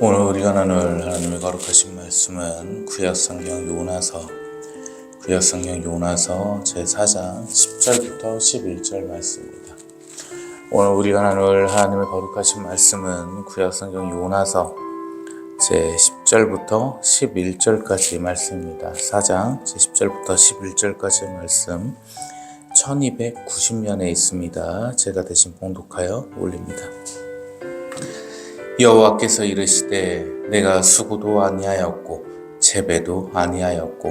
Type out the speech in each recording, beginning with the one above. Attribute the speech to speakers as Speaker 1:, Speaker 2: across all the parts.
Speaker 1: 오늘 우리가 나눌 하나님의 거룩하신 말씀은 구약성경 요나서 제4장 10절부터 11절 말씀입니다. 오늘 우리가 나눌 하나님의 거룩하신 말씀은 구약성경 요나서 제10절부터 11절까지 말씀입니다. 4장 제10절부터 11절까지 말씀 1290면에 있습니다. 제가 대신 봉독하여 올립니다. 여호와께서 이르시되 내가 수고도 아니하였고 재배도 아니하였고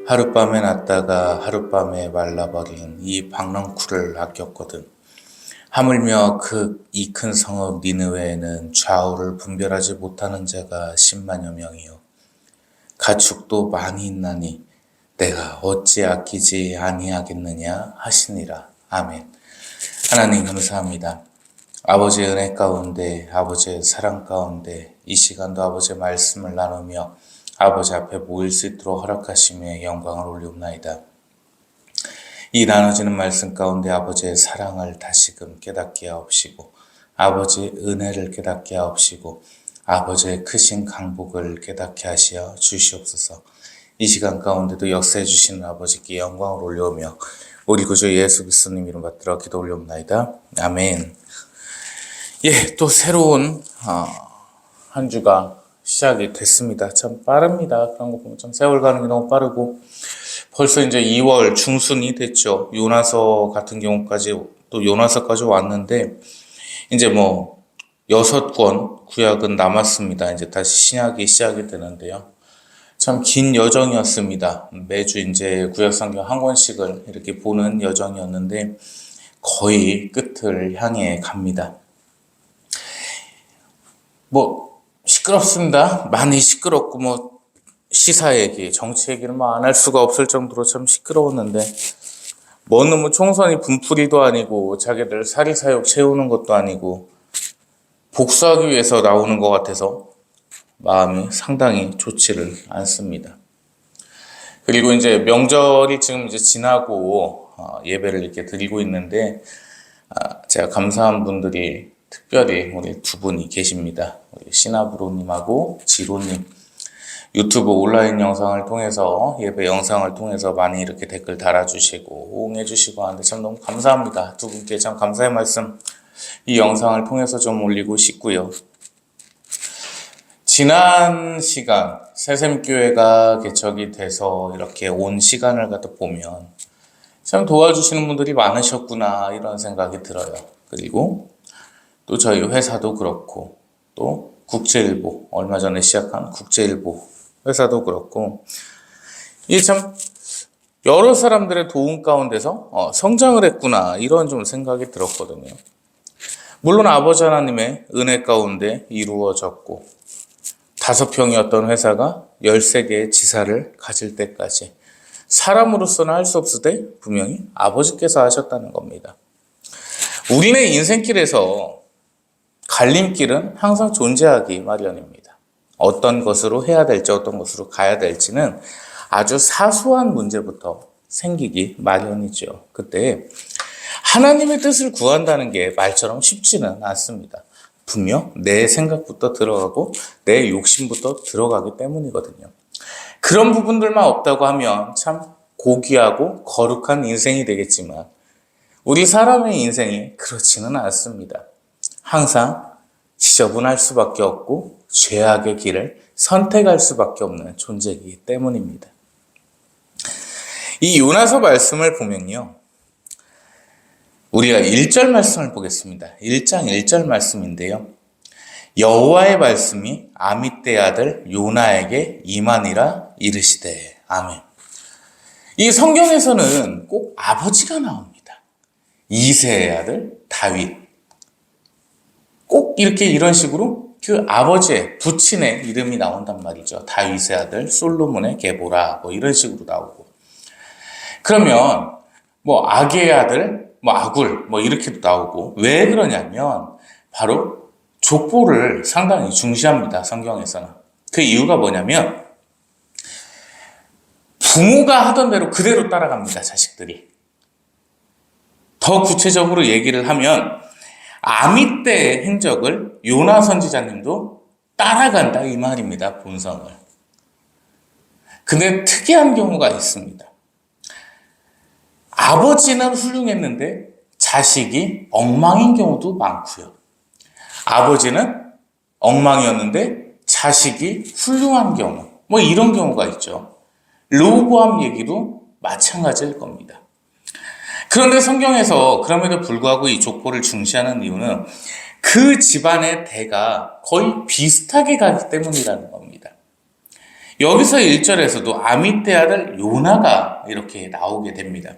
Speaker 1: 하룻밤에 났다가 하룻밤에 말라버린 이 박넝쿨을 아꼈거든. 하물며 이 큰 성읍 니느웨에는 좌우를 분별하지 못하는 자가 10만여 명이요 가축도 많이 있나니 내가 어찌 아끼지 아니하겠느냐 하시니라. 아멘. 하나님 감사합니다. 아버지의 은혜 가운데, 아버지의 사랑 가운데 이 시간도 아버지의 말씀을 나누며 아버지 앞에 모일 수 있도록 허락하심에 영광을 올리옵나이다. 이 나눠지는 말씀 가운데 아버지의 사랑을 다시금 깨닫게 하옵시고, 아버지의 은혜를 깨닫게 하옵시고, 아버지의 크신 강복을 깨닫게 하시어 주시옵소서. 이 시간 가운데도 역사해 주시는 아버지께 영광을 올려오며 우리 구주 예수 그리스도님 이름 받들어 기도 올려옵나이다. 아멘. 또 새로운 한 주가 시작이 됐습니다. 참 빠릅니다. 그런 거 보면 참 세월 가는 게 너무 빠르고 벌써 이제 2월 중순이 됐죠. 요나서 같은 경우까지 또 요나서까지 왔는데 이제 6권 구약은 남았습니다. 이제 다시 신약이 시작이 되는데요. 참 긴 여정이었습니다. 매주 이제 구약 성경 한 권씩을 이렇게 보는 여정이었는데 거의 끝을 향해 갑니다. 시끄럽습니다. 많이 시끄럽고, 시사 얘기, 정치 얘기를 안 할 수가 없을 정도로 참 시끄러웠는데, 총선이 분풀이도 아니고, 자기들 사리사욕 채우는 것도 아니고, 복수하기 위해서 나오는 것 같아서 마음이 상당히 좋지를 않습니다. 그리고 이제 명절이 지금 이제 지나고, 예배를 이렇게 드리고 있는데, 제가 감사한 분들이 특별히 우리 두 분이 계십니다. 우리 시나브로님하고 지로님. 유튜브 온라인 영상을 통해서, 예배 영상을 통해서 많이 이렇게 댓글 달아주시고, 호응해주시고 하는데 참 너무 감사합니다. 두 분께 참 감사의 말씀, 이 영상을 통해서 좀 올리고 싶고요. 지난 시간, 새샘교회가 개척이 돼서 이렇게 온 시간을 갖다 보면 참 도와주시는 분들이 많으셨구나, 이런 생각이 들어요. 그리고 또 저희 회사도 그렇고, 또 국제일보, 얼마 전에 시작한 국제일보 회사도 그렇고, 이게 참 여러 사람들의 도움 가운데서 성장을 했구나, 이런 좀 생각이 들었거든요. 물론 아버지 하나님의 은혜 가운데 이루어졌고, 5평이었던 회사가 13개의 지사를 가질 때까지 사람으로서는 할 수 없을 때 분명히 아버지께서 하셨다는 겁니다. 우리는 인생길에서 갈림길은 항상 존재하기 마련입니다. 어떤 것으로 해야 될지, 어떤 것으로 가야 될지는 아주 사소한 문제부터 생기기 마련이죠. 그때 하나님의 뜻을 구한다는 게 말처럼 쉽지는 않습니다. 분명 내 생각부터 들어가고 내 욕심부터 들어가기 때문이거든요. 그런 부분들만 없다고 하면 참 고귀하고 거룩한 인생이 되겠지만 우리 사람의 인생이 그렇지는 않습니다. 항상 지저분할 수밖에 없고 죄악의 길을 선택할 수밖에 없는 존재이기 때문입니다. 이 요나서 말씀을 보면요, 우리가 1절 말씀을 보겠습니다. 1장 1절 말씀인데요. 여호와의 말씀이 아미떼 아들 요나에게 임하니라 이르시되. 아멘. 이 성경에서는 꼭 아버지가 나옵니다. 이새의 아들 다윗. 꼭 이런 식으로 그 아버지의 부친의 이름이 나온단 말이죠. 다윗의 아들 솔로몬의 계보라, 이런 식으로 나오고. 그러면 악의 아들 아굴 이렇게도 나오고. 왜 그러냐면 바로 족보를 상당히 중시합니다. 성경에서는. 그 이유가 뭐냐면 부모가 하던 대로 그대로 따라갑니다. 자식들이. 더 구체적으로 얘기를 하면 아미떼의 행적을 요나 선지자님도 따라간다 이 말입니다. 본성을. 근데 특이한 경우가 있습니다. 아버지는 훌륭했는데 자식이 엉망인 경우도 많고요. 아버지는 엉망이었는데 자식이 훌륭한 경우, 뭐 이런 경우가 있죠. 르호보암 얘기도 마찬가지일 겁니다. 그런데 성경에서 그럼에도 불구하고 이 족보를 중시하는 이유는 그 집안의 대가 거의 비슷하게 가기 때문이라는 겁니다. 여기서 1절에서도 아미떼 아들 요나가 이렇게 나오게 됩니다.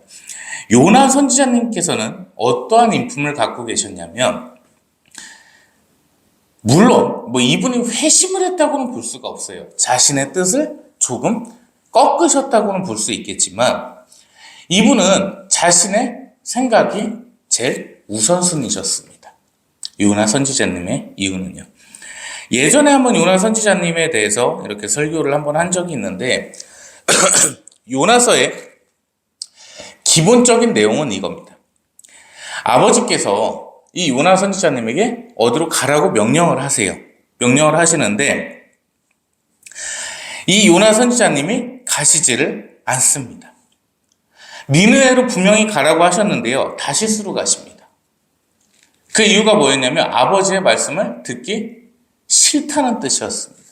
Speaker 1: 요나 선지자님께서는 어떠한 인품을 갖고 계셨냐면, 물론 뭐 이분이 회심을 했다고는 볼 수가 없어요. 자신의 뜻을 조금 꺾으셨다고는 볼 수 있겠지만 이분은 자신의 생각이 제일 우선순위셨습니다. 요나 선지자님의 이유는요. 예전에 한번 요나 선지자님에 대해서 이렇게 설교를 한번 한 적이 있는데 요나서의 기본적인 내용은 이겁니다. 아버지께서 이 요나 선지자님에게 어디로 가라고 명령을 하세요. 명령을 하시는데 이 요나 선지자님이 가시지를 않습니다. 니느웨로 분명히 가라고 하셨는데요. 다시스로 가십니다. 그 이유가 뭐였냐면 아버지의 말씀을 듣기 싫다는 뜻이었습니다.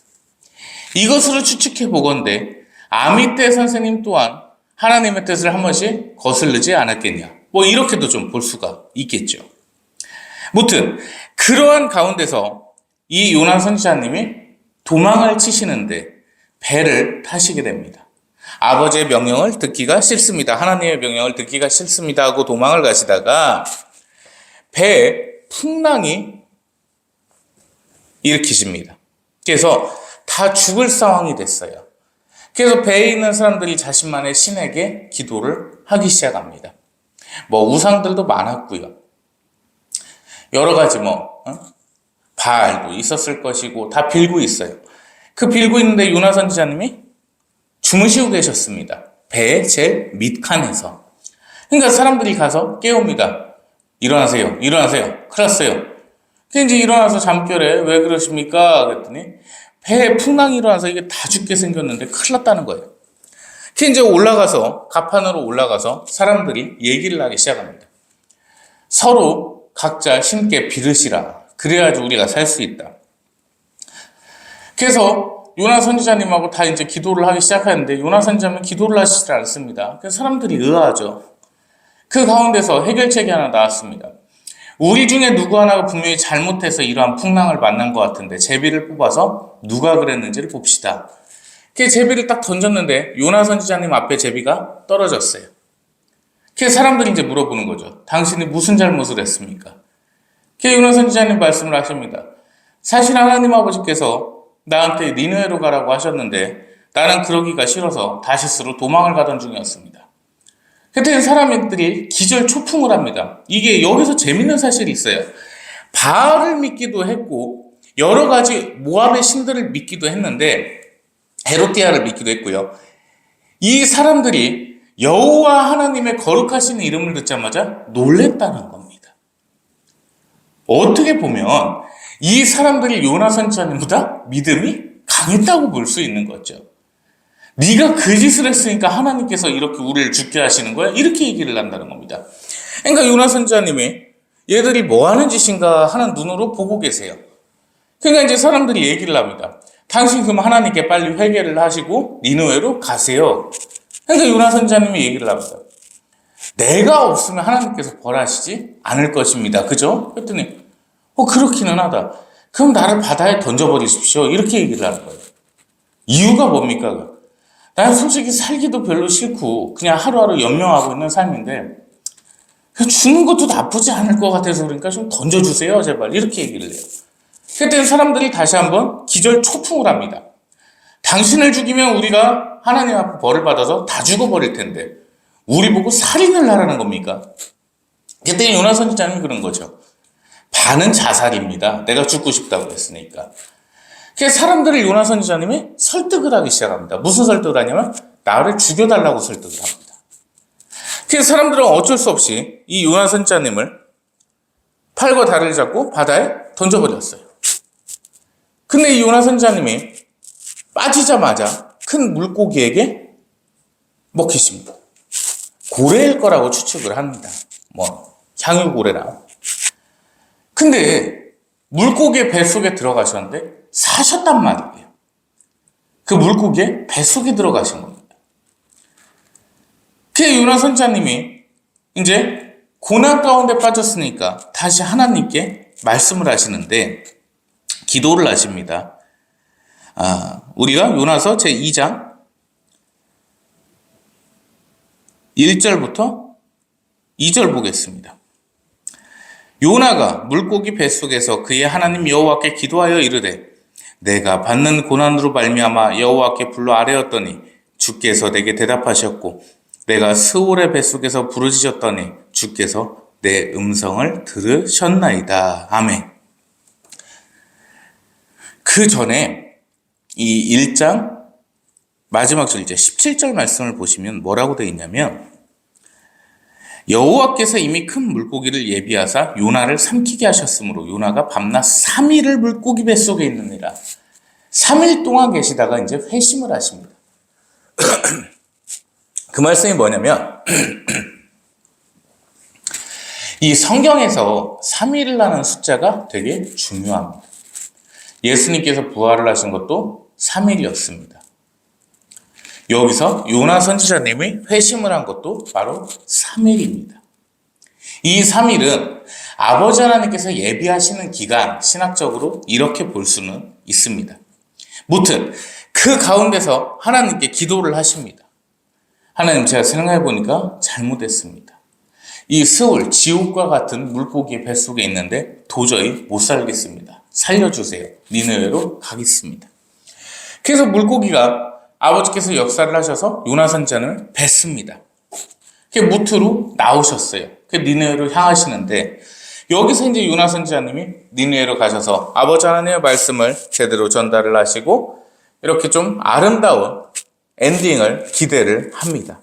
Speaker 1: 이것으로 추측해 보건대 아미떼 선생님 또한 하나님의 뜻을 한 번씩 거스르지 않았겠냐. 뭐 이렇게도 좀 볼 수가 있겠죠. 무튼 그러한 가운데서 이 요나 선지자님이 도망을 치시는데 배를 타시게 됩니다. 아버지의 명령을 듣기가 싫습니다. 하나님의 명령을 듣기가 싫습니다 하고 도망을 가시다가 배에 풍랑이 일으키십니다. 그래서 다 죽을 상황이 됐어요. 그래서 배에 있는 사람들이 자신만의 신에게 기도를 하기 시작합니다. 뭐 우상들도 많았고요. 여러 가지 바알도 있었을 것이고 다 빌고 있어요. 그 빌고 있는데 요나 선지자님이 주무시고 계셨습니다. 배의 제일 밑칸에서. 그러니까 사람들이 가서 깨웁니다. 일어나세요. 일어나세요. 큰일 났어요. 그래서 이제 일어나서 잠결에 왜 그러십니까? 그랬더니 배에 풍랑이 일어나서 이게 다 죽게 생겼는데 큰일 났다는 거예요. 그래서 이제 올라가서 갑판으로 올라가서 사람들이 얘기를 하기 시작합니다. 서로 각자 신께 빌으시라. 그래야지 우리가 살 수 있다. 그래서 요나 선지자님하고 다 이제 기도를 하기 시작하는데 요나 선지자님은 기도를 하시지 않습니다. 그래서 사람들이 의아하죠. 그 가운데서 해결책이 하나 나왔습니다. 우리 중에 누구 하나가 분명히 잘못해서 이러한 풍랑을 만난 것 같은데 제비를 뽑아서 누가 그랬는지를 봅시다. 그 제비를 딱 던졌는데 요나 선지자님 앞에 제비가 떨어졌어요. 그래서 사람들이 이제 물어보는 거죠. 당신이 무슨 잘못을 했습니까? 그래서 요나 선지자님 말씀을 하십니다. 사실 하나님 아버지께서 나한테 니느웨로 가라고 하셨는데 나는 그러기가 싫어서 다시스로 도망을 가던 중이었습니다. 그때 사람들이 기절초풍을 합니다. 이게 여기서 재밌는 사실이 있어요. 바알을 믿기도 했고 여러 가지 모압의 신들을 믿기도 했는데 헤롯디아를 믿기도 했고요. 이 사람들이 여호와 하나님의 거룩하신 이름을 듣자마자 놀랬다는 겁니다. 어떻게 보면 이 사람들이 요나 선지자님보다 믿음이 강했다고 볼 수 있는 거죠. 네가 그 짓을 했으니까 하나님께서 이렇게 우리를 죽게 하시는 거야? 이렇게 얘기를 한다는 겁니다. 그러니까 요나 선지자님이 얘들이 뭐 하는 짓인가 하는 눈으로 보고 계세요. 그러니까 이제 사람들이 얘기를 합니다. 당신 그럼 하나님께 빨리 회개를 하시고 니느웨로 가세요. 그러니까 요나 선지자님이 얘기를 합니다. 내가 없으면 하나님께서 벌하시지 않을 것입니다. 그죠? 그랬더니 그렇기는 하다. 그럼 나를 바다에 던져버리십시오. 이렇게 얘기를 하는 거예요. 이유가 뭡니까? 나는 솔직히 살기도 별로 싫고 그냥 하루하루 연명하고 있는 삶인데 죽는 것도 나쁘지 않을 것 같아서 그러니까 좀 던져주세요. 제발. 이렇게 얘기를 해요. 그때 사람들이 다시 한번 기절 초풍을 합니다. 당신을 죽이면 우리가 하나님 앞에 벌을 받아서 다 죽어버릴 텐데 우리 보고 살인을 하라는 겁니까? 그때 요나 선지자님이 그런 거죠. 반은 자살입니다. 내가 죽고 싶다고 했으니까. 그래서 사람들을 요나 선지자님이 설득을 하기 시작합니다. 무슨 설득을 하냐면 나를 죽여달라고 설득을 합니다. 그래서 사람들은 어쩔 수 없이 이 요나 선지자님을 팔과 다리를 잡고 바다에 던져버렸어요. 근데 이 요나 선지자님이 빠지자마자 큰 물고기에게 먹히십니다. 고래일 거라고 추측을 합니다. 향유고래나. 근데 물고기의 뱃속에 들어가셨는데 사셨단 말이에요. 그 물고기의 뱃속에 들어가신 겁니다. 그 요나 선지자님이 이제 고난 가운데 빠졌으니까 다시 하나님께 말씀을 하시는데 기도를 하십니다. 우리가 요나서 제2장 1절부터 2절 보겠습니다. 요나가 물고기 뱃속에서 그의 하나님 여호와께 기도하여 이르되 내가 받는 고난으로 말미암아 여호와께 불러 아뢰었더니 주께서 내게 대답하셨고 내가 스올의 뱃속에서 부르짖었더니 주께서 내 음성을 들으셨나이다. 아멘. 그 전에 이 1장 마지막 절제 17절 말씀을 보시면 뭐라고 되어 있냐면 여호와께서 이미 큰 물고기를 예비하사 요나를 삼키게 하셨으므로 요나가 밤낮 3일을 물고기 뱃속에 있느니라. 3일 동안 계시다가 이제 회심을 하십니다. 그 말씀이 뭐냐면 이 성경에서 3일이라는 숫자가 되게 중요합니다. 예수님께서 부활을 하신 것도 3일이었습니다. 여기서 요나 선지자님이 회심을 한 것도 바로 3일입니다. 이 3일은 아버지 하나님께서 예비하시는 기간, 신학적으로 이렇게 볼 수는 있습니다. 무튼 그 가운데서 하나님께 기도를 하십니다. 하나님, 제가 생각해 보니까 잘못했습니다. 이 스올, 지옥과 같은 물고기의 뱃속에 있는데 도저히 못 살겠습니다. 살려주세요. 니느웨로 가겠습니다. 그래서 물고기가 아버지께서 역사를 하셔서 요나 선지자를 뵀습니다. 무트로 나오셨어요. 니느웨로 향하시는데 여기서 이제 요나 선지자님이 니느웨로 가셔서 아버지 하나님의 말씀을 제대로 전달을 하시고 이렇게 좀 아름다운 엔딩을 기대를 합니다.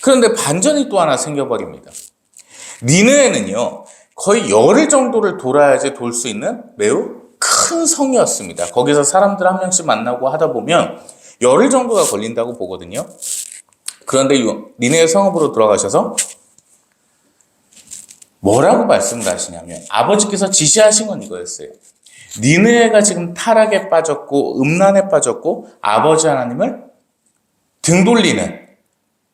Speaker 1: 그런데 반전이 또 하나 생겨버립니다. 니느웨는요, 거의 열흘 정도를 돌아야지 돌 수 있는 매우 큰 성이었습니다. 거기서 사람들 한 명씩 만나고 하다 보면 열흘 정도가 걸린다고 보거든요. 그런데 니느웨 성읍으로 들어가셔서 뭐라고 말씀을 하시냐면 아버지께서 지시하신 건 이거였어요. 니느웨가 지금 타락에 빠졌고 음란에 빠졌고 아버지 하나님을 등 돌리는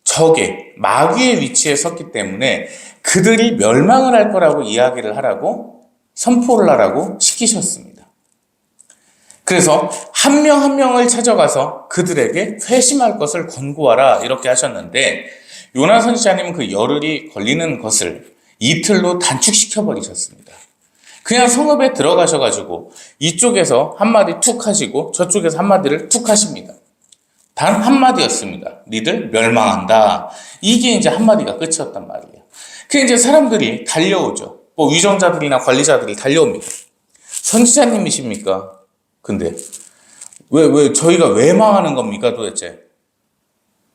Speaker 1: 적의 마귀의 위치에 섰기 때문에 그들이 멸망을 할 거라고 이야기를 하라고 선포를 하라고 시키셨습니다. 그래서 한 명 한 명을 찾아가서 그들에게 회심할 것을 권고하라 이렇게 하셨는데 요나 선지자님은 그 열흘이 걸리는 것을 이틀로 단축시켜 버리셨습니다. 그냥 성읍에 들어가셔가지고 이쪽에서 한마디 툭 하시고 저쪽에서 한마디를 툭 하십니다. 단 한마디였습니다. 니들 멸망한다. 이게 이제 한마디가 끝이었단 말이에요. 그 이제 사람들이 달려오죠. 위정자들이나 관리자들이 달려옵니다. 선지자님이십니까? 근데 왜 저희가 왜 망하는 겁니까 도대체?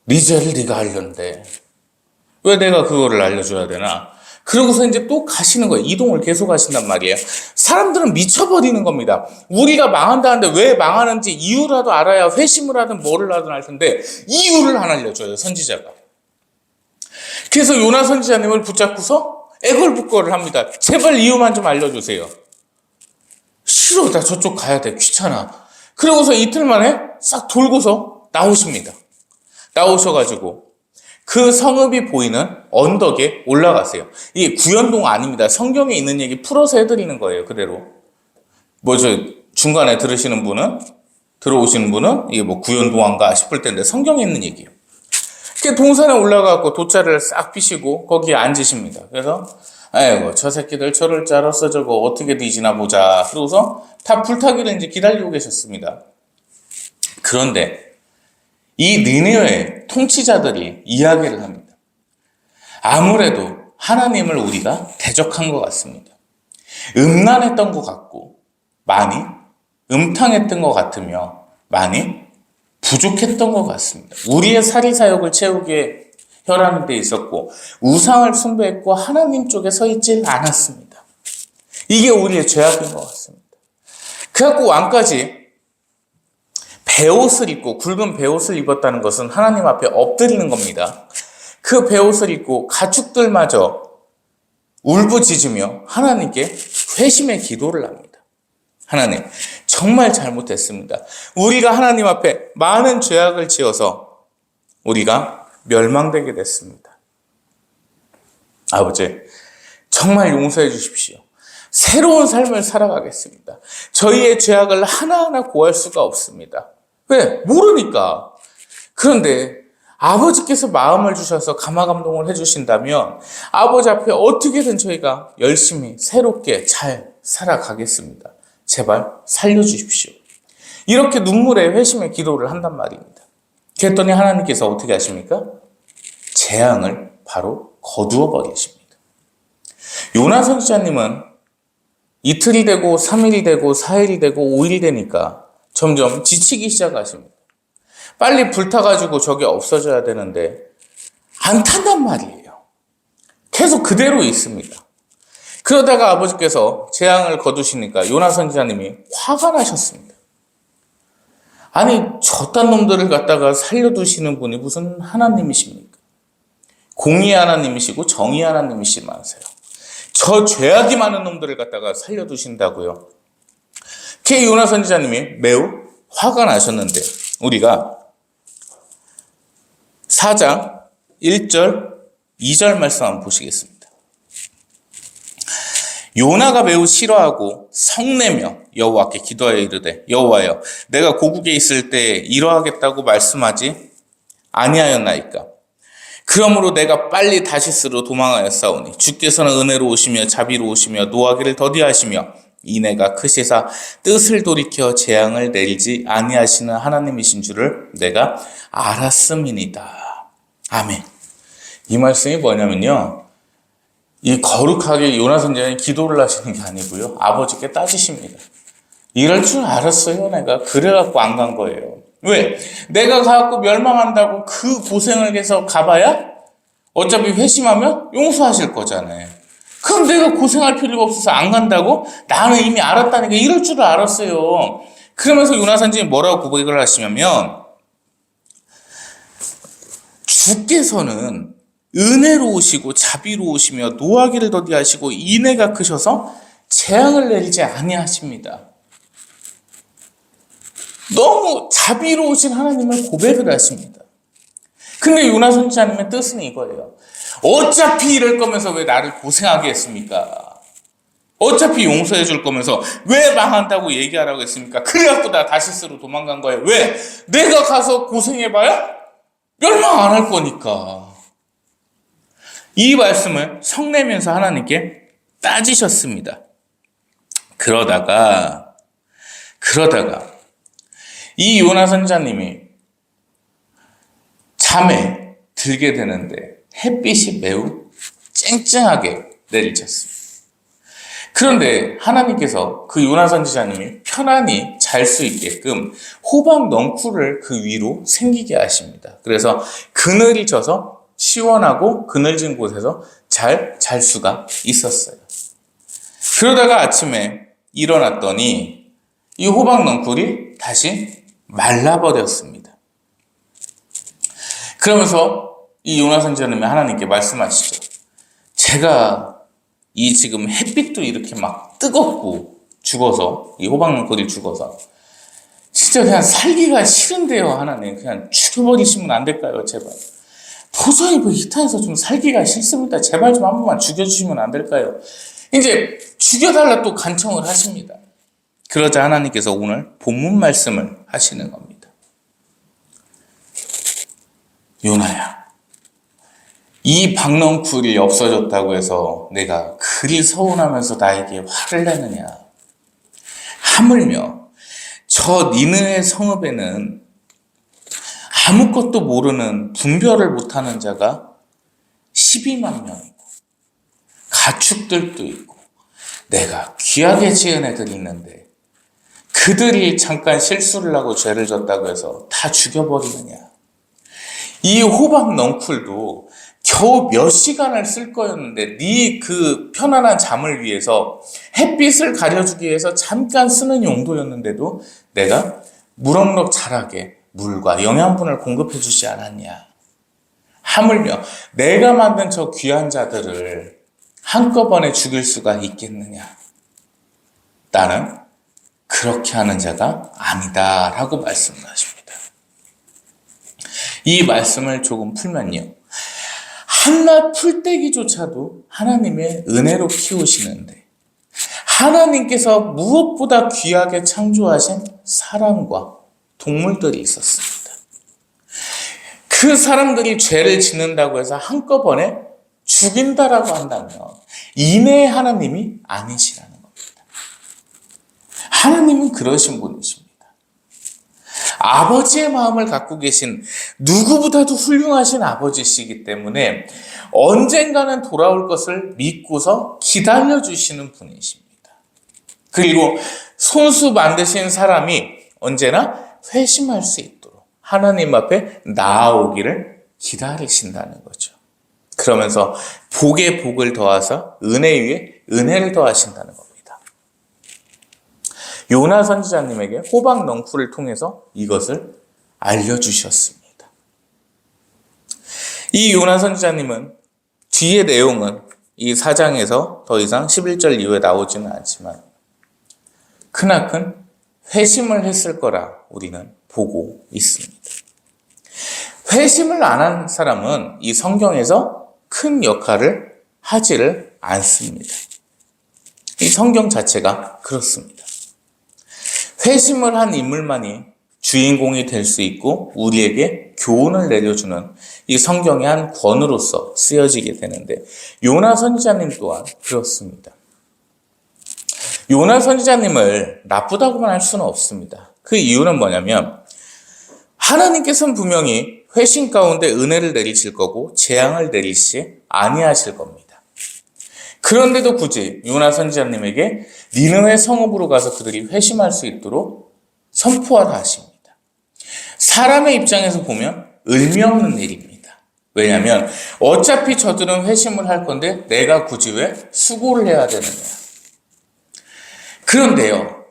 Speaker 1: 리젤을 네가 알렸는데 왜 내가 그거를 알려줘야 되나? 그러고서 이제 또 가시는 거예요. 이동을 계속 하신단 말이에요. 사람들은 미쳐버리는 겁니다. 우리가 망한다는데 왜 망하는지 이유라도 알아야 회심을 하든 뭐를 하든 할 텐데 이유를 안 알려줘요, 선지자가. 그래서 요나 선지자님을 붙잡고서 애걸복걸을 합니다. 제발 이유만 좀 알려주세요. 싫어, 나 저쪽 가야 돼, 귀찮아. 그러고서 이틀 만에 싹 돌고서 나오십니다. 나오셔가지고 그 성읍이 보이는 언덕에 올라가세요. 이게 구연동 아닙니다. 성경에 있는 얘기 풀어서 해드리는 거예요, 그대로. 중간에 들어오시는 분은 이게 구연동인가 싶을 텐데 성경에 있는 얘기예요. 동산에 올라가고 돗자리를 싹 피시고 거기에 앉으십니다. 그래서 아이고 저 새끼들 저럴 줄 알았어, 저거 어떻게 뒤지나 보자. 그러고서 다 불타기를 이제 기다리고 계셨습니다. 그런데 이 니느웨 통치자들이 이야기를 합니다. 아무래도 하나님을 우리가 대적한 것 같습니다. 음란했던 것 같고 많이 음탕했던 것 같으며 많이 부족했던 것 같습니다. 우리의 사리사욕을 채우기에 혈안이 돼 있었고 우상을 숭배했고 하나님 쪽에 서 있질 않았습니다. 이게 우리의 죄악인 것 같습니다. 그래갖고 왕까지 베옷을 입고 굵은 베옷을 입었다는 것은 하나님 앞에 엎드리는 겁니다. 그 베옷을 입고 가축들마저 울부짖으며 하나님께 회심의 기도를 합니다. 하나님, 정말 잘못했습니다. 우리가 하나님 앞에 많은 죄악을 지어서 우리가 멸망되게 됐습니다. 아버지, 정말 용서해 주십시오. 새로운 삶을 살아가겠습니다. 저희의 죄악을 하나하나 고할 수가 없습니다. 왜? 모르니까. 그런데 아버지께서 마음을 주셔서 감화감동을 해주신다면 아버지 앞에 어떻게든 저희가 열심히 새롭게 잘 살아가겠습니다. 제발 살려주십시오. 이렇게 눈물의 회심의 기도를 한단 말입니다. 그랬더니 하나님께서 어떻게 하십니까? 재앙을 바로 거두어 버리십니다. 요나 선지자님은 이틀이 되고 3일이 되고 4일이 되고 5일이 되니까 점점 지치기 시작하십니다. 빨리 불타가지고 저게 없어져야 되는데 안 탄단 말이에요. 계속 그대로 있습니다. 그러다가 아버지께서 재앙을 거두시니까 요나 선지자님이 화가 나셨습니다. 아니, 저딴 놈들을 갖다가 살려두시는 분이 무슨 하나님이십니까? 공의의 하나님이시고 정의의 하나님이시면서요. 저 죄악이 많은 놈들을 갖다가 살려두신다고요. 그 요나 선지자님이 매우 화가 나셨는데 우리가 4장 1절 2절 말씀 한번 보시겠습니다. 요나가 매우 싫어하고 성내며 여호와께 기도하여 이르되 여호와여 내가 고국에 있을 때 이러하겠다고 말씀하지 아니하였나이까. 그러므로 내가 빨리 다시스로 도망하였사오니 주께서는 은혜로우시며 자비로우시며 노하기를 더디하시며 이내가 크시사 뜻을 돌이켜 재앙을 내리지 아니하시는 하나님이신 줄을 내가 알았음이니이다. 아멘. 이 말씀이 뭐냐면요, 이 거룩하게 요나 선지자는 기도를 하시는 게 아니고요, 아버지께 따지십니다. 이럴 줄 알았어요, 내가. 그래갖고 안 간 거예요. 왜? 내가 가갖고 멸망한다고 그 고생을 해서 가봐야 어차피 회심하면 용서하실 거잖아요. 그럼 내가 고생할 필요가 없어서 안 간다고? 나는 이미 알았다니까. 이럴 줄 알았어요. 그러면서 요나 선지자는 뭐라고 고백을 하시냐면 주께서는 은혜로우시고 자비로우시며 노하기를 더디하시고 인애가 크셔서 재앙을 내리지 아니하십니다. 너무 자비로우신 하나님을 고백을 하십니다. 근데 요나 선지자님의 뜻은 이거예요. 어차피 이럴 거면서 왜 나를 고생하게 했습니까? 어차피 용서해 줄 거면서 왜 망한다고 얘기하라고 했습니까? 그래갖고 나 다시스로 도망간 거예요. 왜? 내가 가서 고생해봐야 멸망 안 할 거니까. 이 말씀을 성내면서 하나님께 따지셨습니다. 그러다가 이 요나 선지자님이 잠에 들게 되는데 햇빛이 매우 쨍쨍하게 내리쳤습니다. 그런데 하나님께서 그 요나 선지자님이 편안히 잘 수 있게끔 호박 넝쿨을 그 위로 생기게 하십니다. 그래서 그늘이 져서 시원하고 그늘진 곳에서 잘 잘 수가 있었어요. 그러다가 아침에 일어났더니 이 호박 넝쿨이 다시 말라버렸습니다. 그러면서 이 요나 선지자님이 하나님께 말씀하시죠. 제가 이 지금 햇빛도 이렇게 막 뜨겁고 죽어서, 이 호박 넝쿨이 죽어서 진짜 그냥 살기가 싫은데요, 하나님. 그냥 죽여버리시면 안 될까요, 제발. 도저히 이 땅에서 좀 살기가 싫습니다. 제발 좀 한 번만 죽여주시면 안 될까요? 이제 죽여달라 또 간청을 하십니다. 그러자 하나님께서 오늘 본문 말씀을 하시는 겁니다. 요나야, 이 박넝쿨이 없어졌다고 해서 내가 그리 서운하면서 나에게 화를 내느냐? 하물며 저 니느의 성읍에는 아무것도 모르는 분별을 못하는 자가 12만 명이고 가축들도 있고 내가 귀하게 지은 애들이 있는데 그들이 잠깐 실수를 하고 죄를 졌다고 해서 다 죽여버리느냐? 이 호박 넝쿨도 겨우 몇 시간을 쓸 거였는데 네 그 편안한 잠을 위해서 햇빛을 가려주기 위해서 잠깐 쓰는 용도였는데도 내가 무럭무럭 자라게 물과 영양분을 공급해 주지 않았냐? 하물며 내가 만든 저 귀한 자들을 한꺼번에 죽일 수가 있겠느냐? 나는 그렇게 하는 자가 아니다 라고 말씀을 하십니다. 이 말씀을 조금 풀면요, 한낱 풀떼기조차도 하나님의 은혜로 키우시는데 하나님께서 무엇보다 귀하게 창조하신 사람과 동물들이 있었습니다. 그 사람들이 죄를 짓는다고 해서 한꺼번에 죽인다라고 한다면 인내의 하나님이 아니시라는 겁니다. 하나님은 그러신 분이십니다. 아버지의 마음을 갖고 계신 누구보다도 훌륭하신 아버지시기 때문에 언젠가는 돌아올 것을 믿고서 기다려주시는 분이십니다. 그리고 손수 만드신 사람이 언제나 회심할 수 있도록 하나님 앞에 나아오기를 기다리신다는 거죠. 그러면서 복에 복을 더하사 은혜 위에 은혜를 더하신다는 겁니다. 요나 선지자님에게 호박 넝쿨을 통해서 이것을 알려주셨습니다. 이 요나 선지자님은 뒤의 내용은 이 4장에서 더 이상 11절 이후에 나오지는 않지만 크나큰 회심을 했을 거라 우리는 보고 있습니다. 회심을 안 한 사람은 이 성경에서 큰 역할을 하지를 않습니다. 이 성경 자체가 그렇습니다. 회심을 한 인물만이 주인공이 될 수 있고 우리에게 교훈을 내려주는 이 성경의 한 권으로서 쓰여지게 되는데 요나 선지자님 또한 그렇습니다. 요나 선지자님을 나쁘다고만 할 수는 없습니다. 그 이유는 뭐냐면 하나님께서는 분명히 회심 가운데 은혜를 내리실 거고 재앙을 내리시 아니하실 겁니다. 그런데도 굳이 요나 선지자님에게 니느웨 성읍으로 가서 그들이 회심할 수 있도록 선포하라 하십니다. 사람의 입장에서 보면 의미 없는 일입니다. 왜냐하면 어차피 저들은 회심을 할 건데 내가 굳이 왜 수고를 해야 되느냐. 그런데요,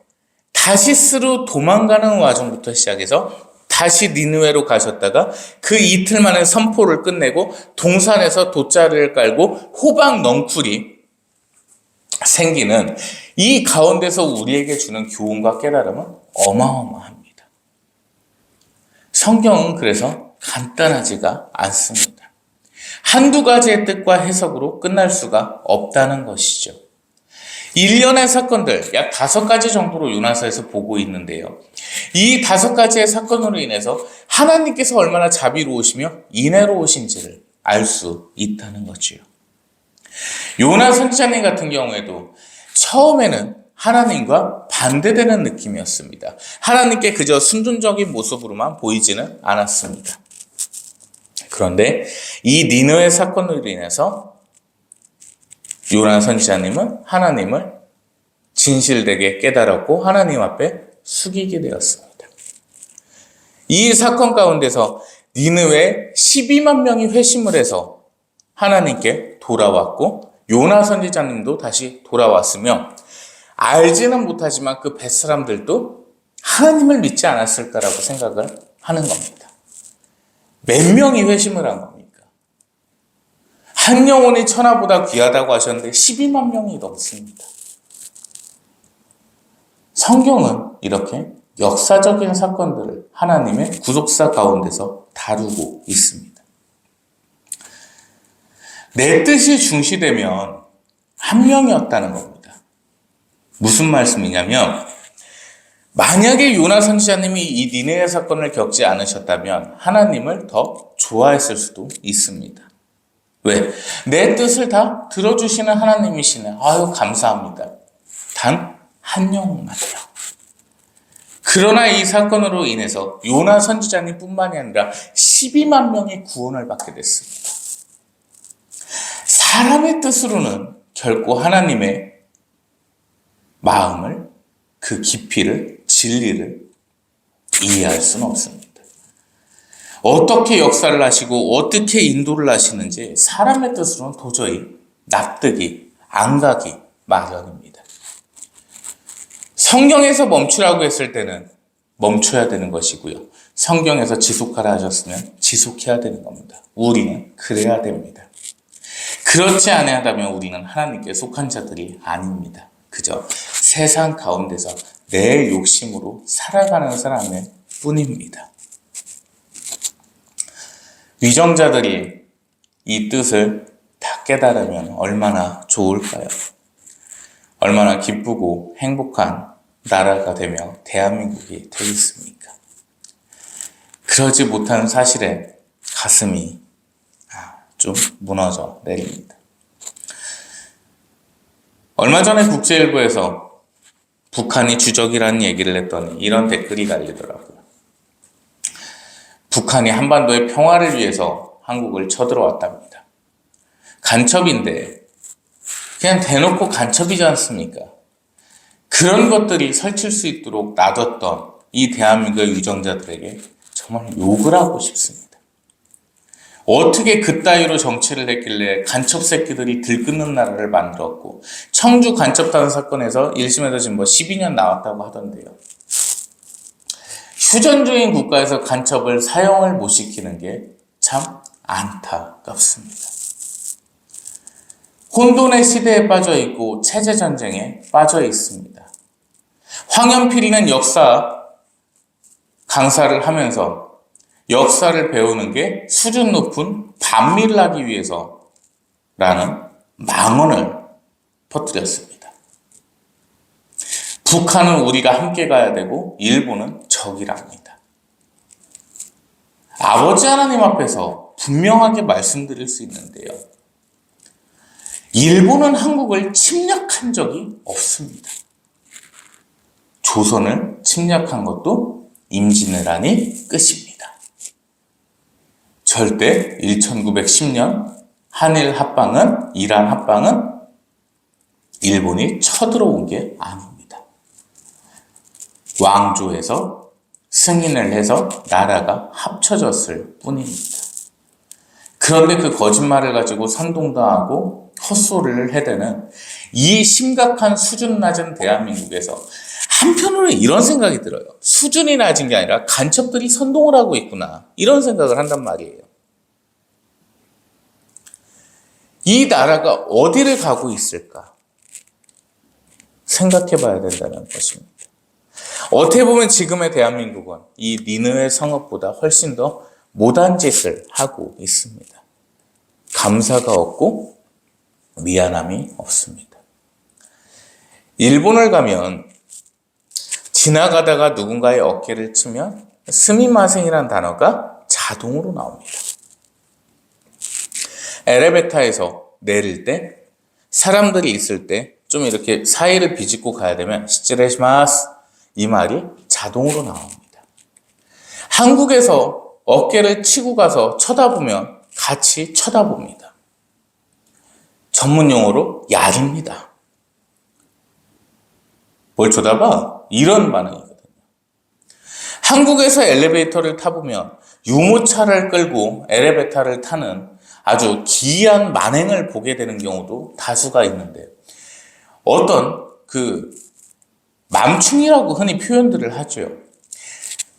Speaker 1: 다시스로 도망가는 와중부터 시작해서 다시 니느웨로 가셨다가 그 이틀 만에 선포를 끝내고 동산에서 돗자리를 깔고 호박 넝쿨이 생기는 이 가운데서 우리에게 주는 교훈과 깨달음은 어마어마합니다. 성경은 그래서 간단하지가 않습니다. 한두 가지의 뜻과 해석으로 끝날 수가 없다는 것이죠. 일련의 사건들, 약 5가지 정도로 요나서에서 보고 있는데요. 이 5가지의 사건으로 인해서 하나님께서 얼마나 자비로우시며 인애로우신지를 알 수 있다는 거지요. 요나 선지자님 같은 경우에도 처음에는 하나님과 반대되는 느낌이었습니다. 하나님께 그저 순종적인 모습으로만 보이지는 않았습니다. 그런데 이 니느웨 사건으로 인해서 요나 선지자님은 하나님을 진실되게 깨달았고 하나님 앞에 숙이게 되었습니다. 이 사건 가운데서 니느웨 12만 명이 회심을 해서 하나님께 돌아왔고 요나 선지자님도 다시 돌아왔으며 알지는 못하지만 그 뱃사람들도 하나님을 믿지 않았을까라고 생각을 하는 겁니다. 몇 명이 회심을 한 겁니까? 한 영혼이 천하보다 귀하다고 하셨는데 12만 명이 넘습니다. 성경은 이렇게 역사적인 사건들을 하나님의 구속사 가운데서 다루고 있습니다. 내 뜻이 중시되면 한 명이었다는 겁니다. 무슨 말씀이냐면 만약에 요나 선지자님이 이 니느웨 사건을 겪지 않으셨다면 하나님을 더 좋아했을 수도 있습니다. 왜? 내 뜻을 다 들어주시는 하나님이시네. 아유, 감사합니다. 단 한 영혼만요. 그러나 이 사건으로 인해서 요나 선지자님 뿐만이 아니라 12만 명이 구원을 받게 됐습니다. 사람의 뜻으로는 결코 하나님의 마음을, 그 깊이를, 진리를 이해할 수는 없습니다. 어떻게 역사를 하시고 어떻게 인도를 하시는지 사람의 뜻으로는 도저히 납득이 안 가기 마련입니다. 성경에서 멈추라고 했을 때는 멈춰야 되는 것이고요. 성경에서 지속하라 하셨으면 지속해야 되는 겁니다. 우리는 그래야 됩니다. 그렇지 아니하다면 우리는 하나님께 속한 자들이 아닙니다. 그저 세상 가운데서 내 욕심으로 살아가는 사람일 뿐입니다. 위정자들이 이 뜻을 다 깨달으면 얼마나 좋을까요? 얼마나 기쁘고 행복한 나라가 되며 대한민국이 되겠습니까? 그러지 못한 사실에 가슴이 좀 무너져 내립니다. 얼마 전에 국제일보에서 북한이 주적이라는 얘기를 했더니 이런 댓글이 달리더라고요. 북한이 한반도의 평화를 위해서 한국을 쳐들어왔답니다. 간첩인데 그냥 대놓고 간첩이지 않습니까? 그런 것들이 설칠 수 있도록 놔뒀던 이 대한민국의 위정자들에게 정말 욕을 하고 싶습니다. 어떻게 그따위로 정치를 했길래 간첩 새끼들이 들끓는 나라를 만들었고 청주 간첩단 사건에서 1심에서 지금 12년 나왔다고 하던데요. 휴전주의 국가에서 간첩을 사형을 못 시키는 게 참 안타깝습니다. 혼돈의 시대에 빠져 있고 체제 전쟁에 빠져 있습니다. 황연필이는 역사 강사를 하면서 역사를 배우는 게 수준 높은 반미를 하기 위해서라는 망언을 퍼뜨렸습니다. 북한은 우리가 함께 가야 되고 일본은 적이랍니다. 아버지 하나님 앞에서 분명하게 말씀드릴 수 있는데요. 일본은 한국을 침략한 적이 없습니다. 조선을 침략한 것도 임진왜란이 끝입니다. 절대 1910년 한일 합방은, 이란 합방은 일본이 쳐들어온 게 아닙니다. 왕조에서 승인을 해서 나라가 합쳐졌을 뿐입니다. 그런데 그 거짓말을 가지고 선동당하고 헛소리를 해대는 이 심각한 수준 낮은 대한민국에서 한편으로는 이런 생각이 들어요. 수준이 낮은 게 아니라 간첩들이 선동을 하고 있구나. 이런 생각을 한단 말이에요. 이 나라가 어디를 가고 있을까? 생각해 봐야 된다는 것입니다. 어떻게 보면 지금의 대한민국은 이 니느웨 성읍보다 훨씬 더 못한 짓을 하고 있습니다. 감사가 없고 미안함이 없습니다. 일본을 가면 지나가다가 누군가의 어깨를 치면 스미마센이라는 단어가 자동으로 나옵니다. 엘리베이터에서 내릴 때 사람들이 있을 때 좀 이렇게 사이를 비집고 가야 되면 시츠레시마스 이 말이 자동으로 나옵니다. 한국에서 어깨를 치고 가서 쳐다보면 같이 쳐다봅니다. 전문 용어로 야립니다. 뭘 쳐다봐? 이런 반응이거든요. 한국에서 엘리베이터를 타보면 유모차를 끌고 엘리베이터를 타는 아주 기이한 만행을 보게 되는 경우도 다수가 있는데 어떤 맘충이라고 흔히 표현들을 하죠.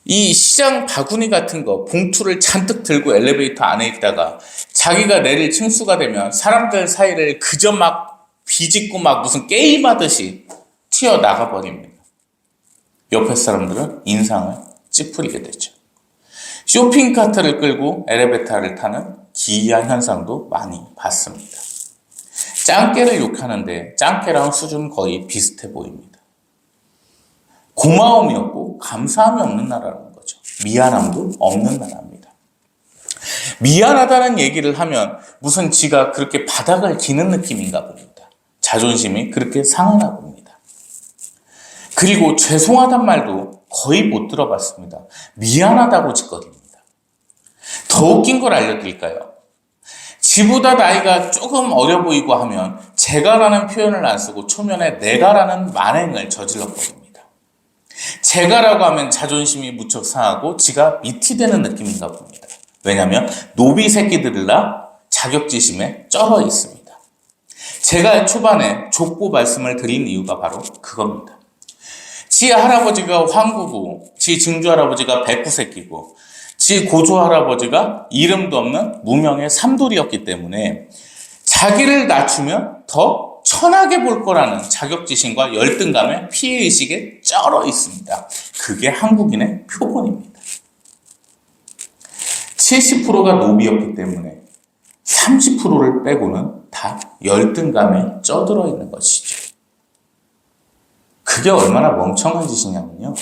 Speaker 1: 이 시장 바구니 같은 거 봉투를 잔뜩 들고 엘리베이터 안에 있다가 자기가 내릴 층수가 되면 사람들 사이를 그저 막 비집고 막 무슨 게임하듯이 튀어나가 버립니다. 옆에 사람들은 인상을 찌푸리게 되죠. 쇼핑카트를 끌고 엘리베이터를 타는 기이한 현상도 많이 봤습니다. 짱깨를 욕하는데 짱깨랑 수준 거의 비슷해 보입니다. 고마움이 없고 감사함이 없는 나라라는 거죠. 미안함도 없는 나라입니다. 미안하다는 얘기를 하면 무슨 지가 그렇게 바닥을 기는 느낌인가 봅니다. 자존심이 그렇게 상하나 봅니다. 그리고 죄송하단 말도 거의 못 들어봤습니다. 미안하다고 짓거립니다. 더 웃긴 걸 알려드릴까요? 지보다 나이가 조금 어려 보이고 하면 제가라는 표현을 안 쓰고 초면에 내가라는 만행을 저질러 버립니다. 제가라고 하면 자존심이 무척 상하고 지가 밑이 되는 느낌인가 봅니다. 왜냐하면 노비 새끼들이라 자격지심에 쩔어 있습니다. 제가 초반에 족보 말씀을 드린 이유가 바로 그겁니다. 지 할아버지가 황구고, 지 증조 할아버지가 백구새끼고, 지 고조 할아버지가 이름도 없는 무명의 삼돌이었기 때문에 자기를 낮추면 더 천하게 볼 거라는 자격지심과 열등감에 피해의식에 쩔어 있습니다. 그게 한국인의 표본입니다. 70%가 노비였기 때문에 30%를 빼고는 다 열등감에 쪄들어 있는 것이죠. 그게 얼마나 멍청한 짓이냐면요.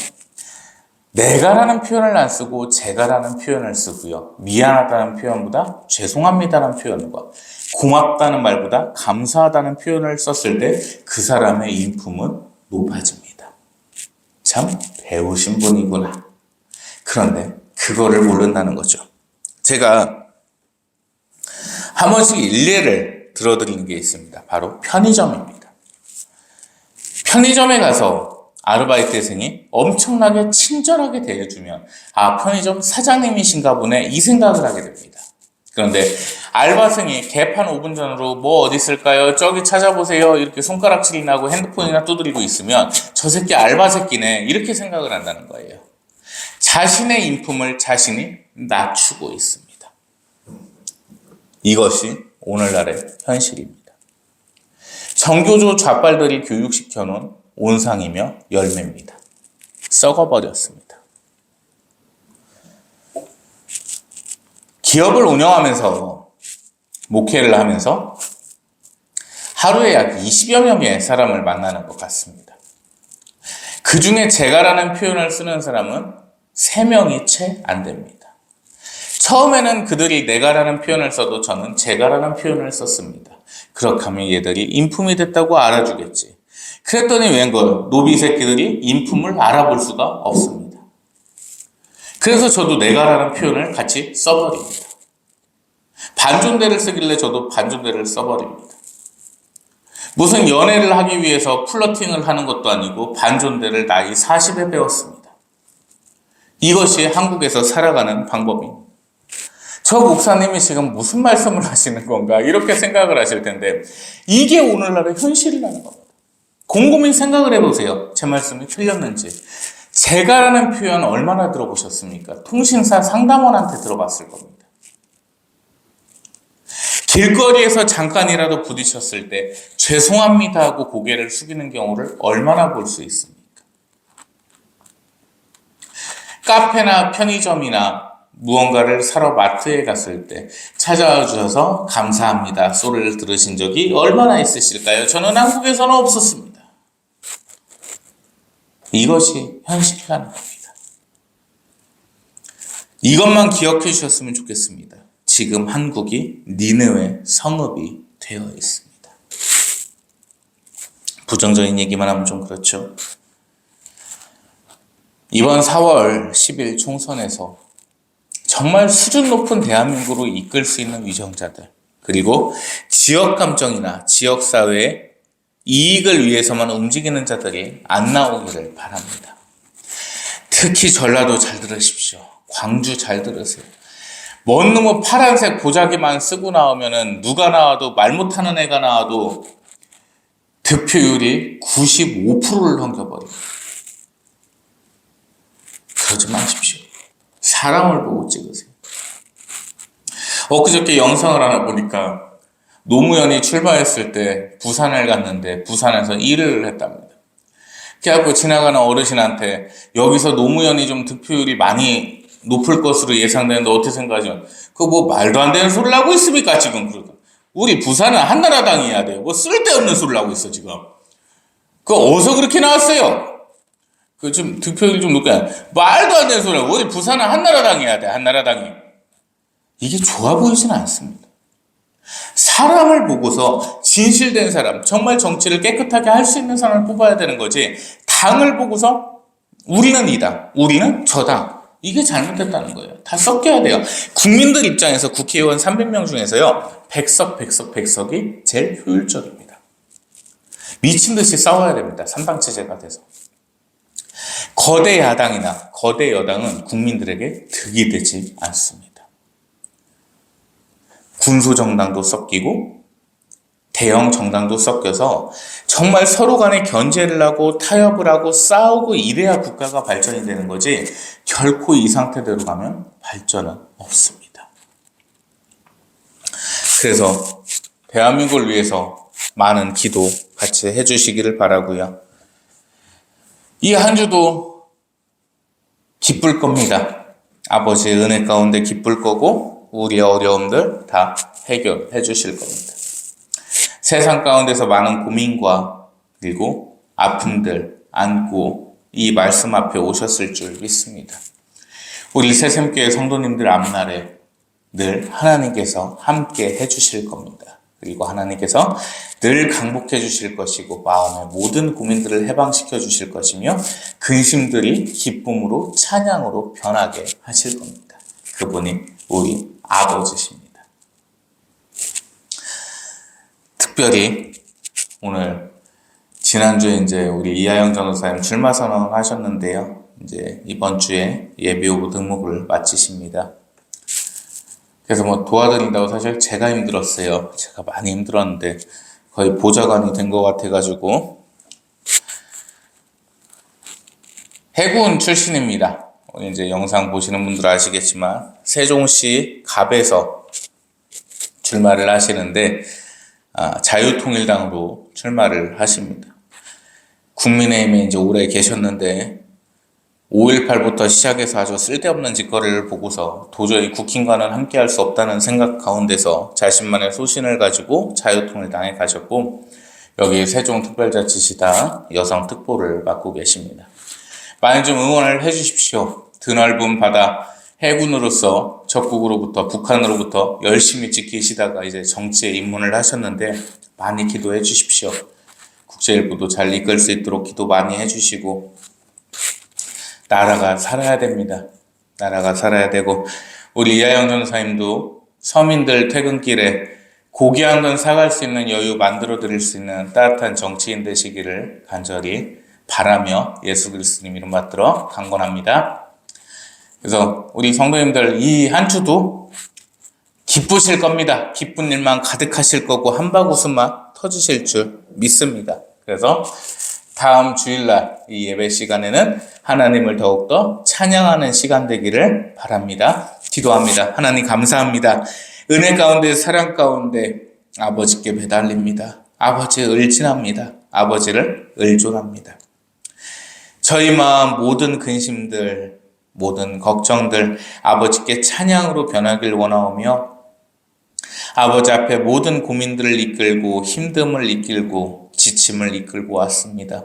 Speaker 1: 내가라는 표현을 안 쓰고 제가라는 표현을 쓰고요. 미안하다는 표현보다 죄송합니다라는 표현과 고맙다는 말보다 감사하다는 표현을 썼을 때 그 사람의 인품은 높아집니다. 참 배우신 분이구나. 그런데 그거를 모른다는 거죠. 제가 한 번씩 일례를 들어드리는 게 있습니다. 바로 편의점입니다. 편의점에 가서 아르바이트생이 엄청나게 친절하게 대해주면 편의점 사장님이신가 보네 이 생각을 하게 됩니다. 그런데 알바생이 개판 5분 전으로 뭐 어디 있을까요? 저기 찾아보세요. 이렇게 손가락질이나 하고 핸드폰이나 두드리고 있으면 저 새끼 알바 새끼네 이렇게 생각을 한다는 거예요. 자신의 인품을 자신이 낮추고 있습니다. 이것이 오늘날의 현실입니다. 정교조 좌빨들이 교육시켜놓은 온상이며 열매입니다. 썩어버렸습니다. 기업을 운영하면서 목회를 하면서 하루에 약 20여 명의 사람을 만나는 것 같습니다. 그 중에 제가라는 표현을 쓰는 사람은 3명이 채 안 됩니다. 처음에는 그들이 내가라는 표현을 써도 저는 제가라는 표현을 썼습니다. 그렇게 하면 얘들이 인품이 됐다고 알아주겠지. 그랬더니 웬걸 노비 새끼들이 인품을 알아볼 수가 없습니다. 그래서 저도 내가라는 표현을 같이 써버립니다. 반존대를 쓰길래 저도 반존대를 써버립니다. 무슨 연애를 하기 위해서 플러팅을 하는 것도 아니고 반존대를 나이 40에 배웠습니다. 이것이 한국에서 살아가는 방법입니다. 저 목사님이 지금 무슨 말씀을 하시는 건가 이렇게 생각을 하실 텐데 이게 오늘날의 현실이라는 겁니다. 곰곰이 생각을 해보세요. 제 말씀이 틀렸는지. 제가라는 표현 얼마나 들어보셨습니까? 통신사 상담원한테 들어봤을 겁니다. 길거리에서 잠깐이라도 부딪혔을 때 죄송합니다 하고 고개를 숙이는 경우를 얼마나 볼 수 있습니까? 카페나 편의점이나 무언가를 사러 마트에 갔을 때 찾아와 주셔서 감사합니다 소리를 들으신 적이 얼마나 있으실까요? 저는 한국에서는 없었습니다. 이것이 현실이라는 겁니다. 이것만 기억해 주셨으면 좋겠습니다. 지금 한국이 니느웨 성읍이 되어 있습니다. 부정적인 얘기만 하면 좀 그렇죠. 이번 4월 10일 총선에서 정말 수준 높은 대한민국으로 이끌 수 있는 위정자들, 그리고 지역 감정이나 지역 사회의 이익을 위해서만 움직이는 자들이 안 나오기를 바랍니다. 특히 전라도 잘 들으십시오. 광주 잘 들으세요. 먼 놈의 파란색 보자기만 쓰고 나오면은 누가 나와도 말 못하는 애가 나와도 득표율이 95%를 넘겨버립니다. 그러지 마십시오. 사람을 보고 찍으세요. 엊그저께 영상을 하나 보니까 노무현이 출마했을 때 부산을 갔는데 부산에서 일을 했답니다. 그래갖고 지나가는 어르신한테 여기서 노무현이 좀 득표율이 많이 높을 것으로 예상되는데 어떻게 생각하죠? 그거 뭐 말도 안 되는 소리를 하고 있습니까 지금? 그러다 우리 부산은 한나라당이어야 돼요. 뭐 쓸데없는 소리를 하고 있어 지금. 그거 어디서 그렇게 나왔어요? 그 좀 득표율이 좀 높게 말도 안 되는 소리야. 우리 부산은 한나라당이어야 돼. 한나라당이. 이게 좋아 보이지는 않습니다. 사람을 보고서 진실된 사람, 정말 정치를 깨끗하게 할 수 있는 사람을 뽑아야 되는 거지. 당을 보고서 우리는 이 당, 우리는 저 당. 이게 잘못됐다는 거예요. 다 섞여야 돼요. 국민들 입장에서 국회의원 300명 중에서요. 100석이 제일 효율적입니다. 미친 듯이 싸워야 됩니다. 3당 체제가 돼서. 거대 야당이나 거대 여당은 국민들에게 득이 되지 않습니다. 군소정당도 섞이고 대형 정당도 섞여서 정말 서로 간에 견제를 하고 타협을 하고 싸우고 이래야 국가가 발전이 되는 거지, 결코 이 상태대로 가면 발전은 없습니다. 그래서 대한민국을 위해서 많은 기도 같이 해주시기를 바라고요. 이 한 주도 기쁠 겁니다. 아버지의 은혜 가운데 기쁠 거고 우리의 어려움들 다 해결해 주실 겁니다. 세상 가운데서 많은 고민과 그리고 아픔들 안고 이 말씀 앞에 오셨을 줄 믿습니다. 우리 새샘교회 성도님들 앞날에 늘 하나님께서 함께 해주실 겁니다. 그리고 하나님께서 늘 강복해 주실 것이고 마음의 모든 고민들을 해방시켜 주실 것이며 근심들이 기쁨으로 찬양으로 변하게 하실 겁니다. 그분이 우리 아버지십니다. 특별히 오늘 지난주에 이제 우리 이하영 전도사님 출마 선언하셨는데요. 이제 이번 주에 예비후보 등록을 마치십니다. 그래서 뭐 도와드린다고 사실 제가 힘들었어요. 제가 많이 힘들었는데 거의 보좌관이 된 것 같아가지고. 해군 출신입니다. 이제 영상 보시는 분들 아시겠지만 세종시 갑에서 출마를 하시는데 자유통일당으로 출마를 하십니다. 국민의힘에 이제 오래 계셨는데 5.18부터 시작해서 아주 쓸데없는 짓거리를 보고서 도저히 국힘과는 함께할 수 없다는 생각 가운데서 자신만의 소신을 가지고 자유통일당에 가셨고 여기 세종특별자치시당 여성특보를 맡고 계십니다. 많이 좀 응원을 해주십시오. 드넓은 바다 해군으로서 적국으로부터 북한으로부터 열심히 지키시다가 이제 정치에 입문을 하셨는데 많이 기도해 주십시오. 국제일보도 잘 이끌 수 있도록 기도 많이 해주시고 나라가 살아야 됩니다. 나라가 살아야 되고 우리 이하영 전사님도 서민들 퇴근길에 고기 한 건 사갈 수 있는 여유 만들어 드릴 수 있는 따뜻한 정치인 되시기를 간절히 바라며 예수 그리스도님 이름 받들어 강권합니다. 그래서 우리 성도님들 이 한 주도 기쁘실 겁니다. 기쁜 일만 가득하실 거고 한바구음만 터지실 줄 믿습니다. 그래서 다음 주일날 이 예배 시간에는 하나님을 더욱더 찬양하는 시간 되기를 바랍니다. 기도합니다. 하나님 감사합니다. 은혜 가운데 사랑 가운데 아버지께 배달립니다. 아버지에 을진합니다. 아버지를 의존합니다. 저희 마음 모든 근심들, 모든 걱정들 아버지께 찬양으로 변하길 원하오며 아버지 앞에 모든 고민들을 이끌고 힘듦을 이끌고 지침을 이끌고 왔습니다.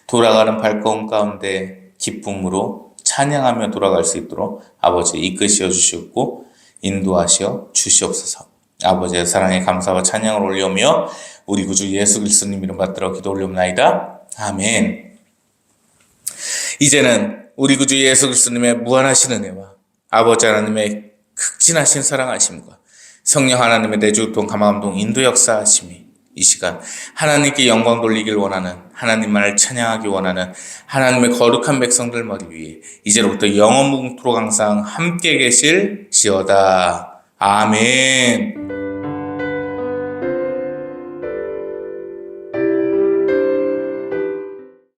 Speaker 1: 돌아가는 발걸음 가운데 기쁨으로 찬양하며 돌아갈 수 있도록 아버지 이끄시어 주시고 인도하시어 주시옵소서. 아버지의 사랑에 감사와 찬양을 올려며 우리 구주 예수 그리스도님 이름 받들어 기도 올려옵나이다. 아멘. 이제는 우리 구주 예수 그리스도님의 무한하신 은혜와 아버지 하나님의 극진하신 사랑하심과 성령 하나님의 내주동 감화감동 인도 역사하심이 이 시간 하나님께 영광 돌리길 원하는 하나님만을 찬양하기 원하는 하나님의 거룩한 백성들 머리 위에 이제로부터 영원무궁토록 항상 함께 계실지어다. 아멘.